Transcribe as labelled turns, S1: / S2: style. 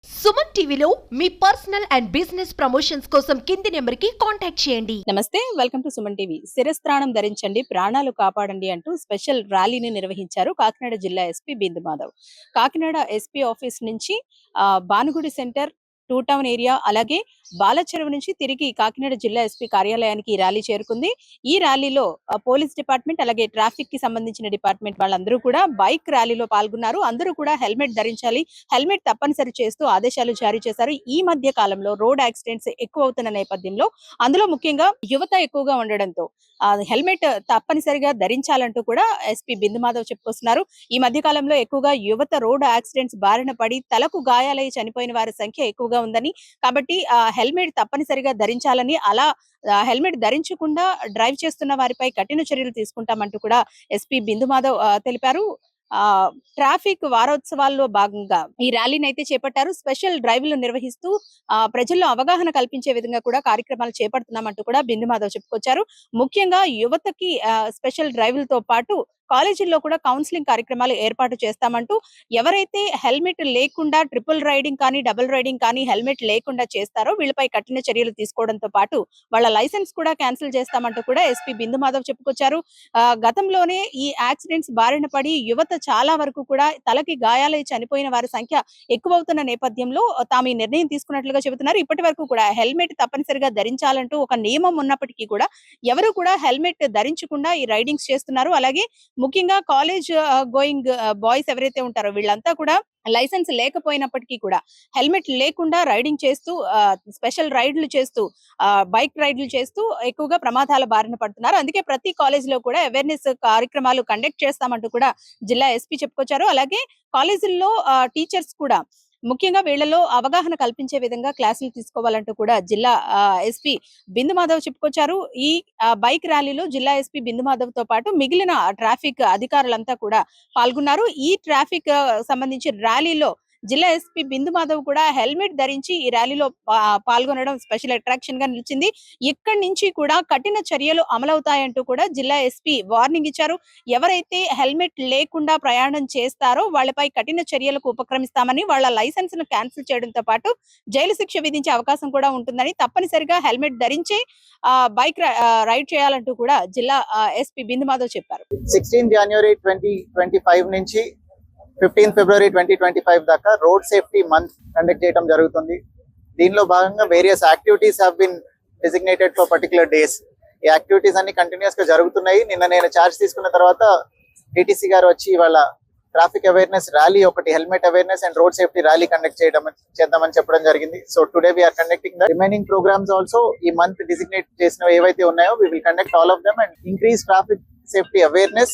S1: సుమన్ టీవీలో మీ personal and business promotions కోసం కింది నెంబర్కి కాంటాక్ట్ చేయండి.
S2: నమస్తే, వెల్కమ్ టు సుమన్ టీవీ. శిరస్త్రాణం ధరించండి, ప్రాణాలు కాపాడండి అంటూ స్పెషల్ ర్యాలీని నిర్వహించారు కాకినాడ జిల్లా ఎస్పీ బిందు మాధవ్. కాకినాడ ఎస్పీ ఆఫీస్ నుంచి Bhanugudi centre, two town area, అలాగే బాలచెరువు నుంచి తిరిగి కాకినాడ జిల్లా ఎస్పీ కార్యాలయానికి ఈ ర్యాలీ చేరుకుంది. ఈ ర్యాలీలో పోలీస్ డిపార్ట్మెంట్, అలాగే ట్రాఫిక్ కి సంబంధించిన డిపార్ట్మెంట్ వాళ్ళందరూ కూడా బైక్ ర్యాలీలో పాల్గొన్నారు. అందరూ కూడా హెల్మెట్ ధరించాలి, హెల్మెట్ తప్పనిసరి చేస్తూ ఆదేశాలు జారీ చేశారు. ఈ మధ్య కాలంలో రోడ్ యాక్సిడెంట్స్ ఎక్కువ అవుతున్న నేపథ్యంలో, అందులో ముఖ్యంగా యువత ఎక్కువగా ఉండడంతో హెల్మెట్ తప్పనిసరిగా ధరించాలంటూ కూడా ఎస్పీ బిందు మాధవ్ చెప్పుకొస్తున్నారు. ఈ మధ్య కాలంలో ఎక్కువగా యువత రోడ్ యాక్సిడెంట్స్ బారిన పడి తలకు గాయాలై చనిపోయిన వారి సంఖ్య ఎక్కువగా ఉందని, కాబట్టి హెల్మెట్ తప్పనిసరిగా ధరించాలని, అలా హెల్మెట్ ధరించకుండా డ్రైవ్ చేస్తున్న వారిపై కఠిన చర్యలు తీసుకుంటామంటూ కూడా ఎస్పీ బిందు మాధవ్ తెలిపారు. ట్రాఫిక్ వారోత్సవాల్లో భాగంగా ఈ ర్యాలీని అయితే చేపట్టారు. స్పెషల్ డ్రైవ్లు నిర్వహిస్తూ ప్రజల్లో అవగాహన కల్పించే విధంగా కూడా కార్యక్రమాలు చేపడుతున్నామంటూ కూడా బిందు మాధవ్ చెప్పుకొచ్చారు. ముఖ్యంగా యువతకి స్పెషల్ డ్రైవ్లతో పాటు కాలేజీల్లో కూడా కౌన్సిలింగ్ కార్యక్రమాలు ఏర్పాటు చేస్తామంటూ, ఎవరైతే హెల్మెట్ లేకుండా ట్రిపుల్ రైడింగ్ కానీ, డబుల్ రైడింగ్ కానీ హెల్మెట్ లేకుండా చేస్తారో వీళ్ళపై కఠిన చర్యలు తీసుకోవడంతో పాటు వాళ్ళ లైసెన్స్ కూడా క్యాన్సిల్ చేస్తామంటూ కూడా ఎస్పీ బిందు మాధవ్ చెప్పుకొచ్చారు. గతంలోనే ఈ యాక్సిడెంట్స్ బారిన పడి యువత చాలా వరకు కూడా తలకి గాయాలై చనిపోయిన వారి సంఖ్య ఎక్కువవుతున్న నేపథ్యంలో తాము ఈ నిర్ణయం తీసుకున్నట్లుగా చెబుతున్నారు. ఇప్పటి వరకు కూడా హెల్మెట్ తప్పనిసరిగా ధరించాలంటూ ఒక నియమం ఉన్నప్పటికీ కూడా ఎవరు కూడా హెల్మెట్ ధరించకుండా ఈ రైడింగ్స్ చేస్తున్నారు. అలాగే ముఖ్యంగా కాలేజ్ గోయింగ్ బాయ్స్ ఎవరైతే ఉంటారో వీళ్ళంతా కూడా లైసెన్స్ లేకపోయినప్పటికీ కూడా హెల్మెట్ లేకుండా రైడింగ్ చేస్తూ, స్పెషల్ రైడ్లు చేస్తూ, బైక్ రైడ్లు చేస్తూ ఎక్కువగా ప్రమాదాల బారిన పడుతున్నారు. అందుకే ప్రతి కాలేజ్ లో కూడా అవేర్నెస్ కార్యక్రమాలు కండక్ట్ చేస్తామంటూ కూడా జిల్లా ఎస్పీ చెప్పుకొచ్చారు. అలాగే కాలేజీల్లో టీచర్స్ కూడా ముఖ్యంగా వీళ్లలో అవగాహన కల్పించే విధంగా క్లాసులు తీసుకోవాలంటూ కూడా జిల్లా ఎస్పీ బిందు మాధవ్ చెప్పుకొచ్చారు. ఈ బైక్ ర్యాలీలో జిల్లా ఎస్పీ బిందు మాధవ్ తో పాటు మిగిలిన ట్రాఫిక్ అధికారులంతా కూడా పాల్గొన్నారు. ఈ ట్రాఫిక్ సంబంధించి ర్యాలీలో జిల్లా ఎస్పీ బిందు మాధవ్ కూడా హెల్మెట్ ధరించి ఈ ర్యాలీలో పాల్గొనడం స్పెషల్ అట్రాక్షన్ గా నిలిచింది. ఇక్కడి నుంచి కూడా కఠిన చర్యలు అమలవుతాయంటూ కూడా జిల్లా ఎస్పీ వార్నింగ్ ఇచ్చారు. ఎవరైతే హెల్మెట్ లేకుండా ప్రయాణం చేస్తారో వాళ్ళపై కఠిన చర్యలకు ఉపక్రమిస్తామని, వాళ్ళ లైసెన్స్ ను క్యాన్సిల్ చేయడంతో పాటు జైలు శిక్ష విధించే అవకాశం కూడా ఉంటుందని, తప్పనిసరిగా హెల్మెట్ ధరించే బైక్ రైడ్ చేయాలంటూ కూడా జిల్లా ఎస్పీ బిందు మాధవ్ చెప్పారు.
S3: 16 జనవరి 2025 నుంచి 15 ఫిబ్రవరి 2025 దాకా రోడ్ సేఫ్టీ మంత్ కండక్ట్ చేయడం జరుగుతుంది. దీనిలో భాగంగా various activities have been designated for particular days. ఈ యాక్టివిటీస్ అన్ని కంటిన్యూస్ గా జరుగుతున్నాయి. నిన్న నేను ఛార్జ్ తీసుకున్న తర్వాత డిటిసి గారు వచ్చి వాళ్ళ ట్రాఫిక్ అవేర్నెస్ ర్యాలీ, ఒకటి helmet awareness and road safety rally conduct చేద్దామని చెప్పడం జరిగింది. So today we are conducting the remaining programs also. ఈ మంత్ డిజిగ్నేట్ చేసిన ఏవైతే ఉన్నాయో we will conduct all of them and increase traffic safety awareness.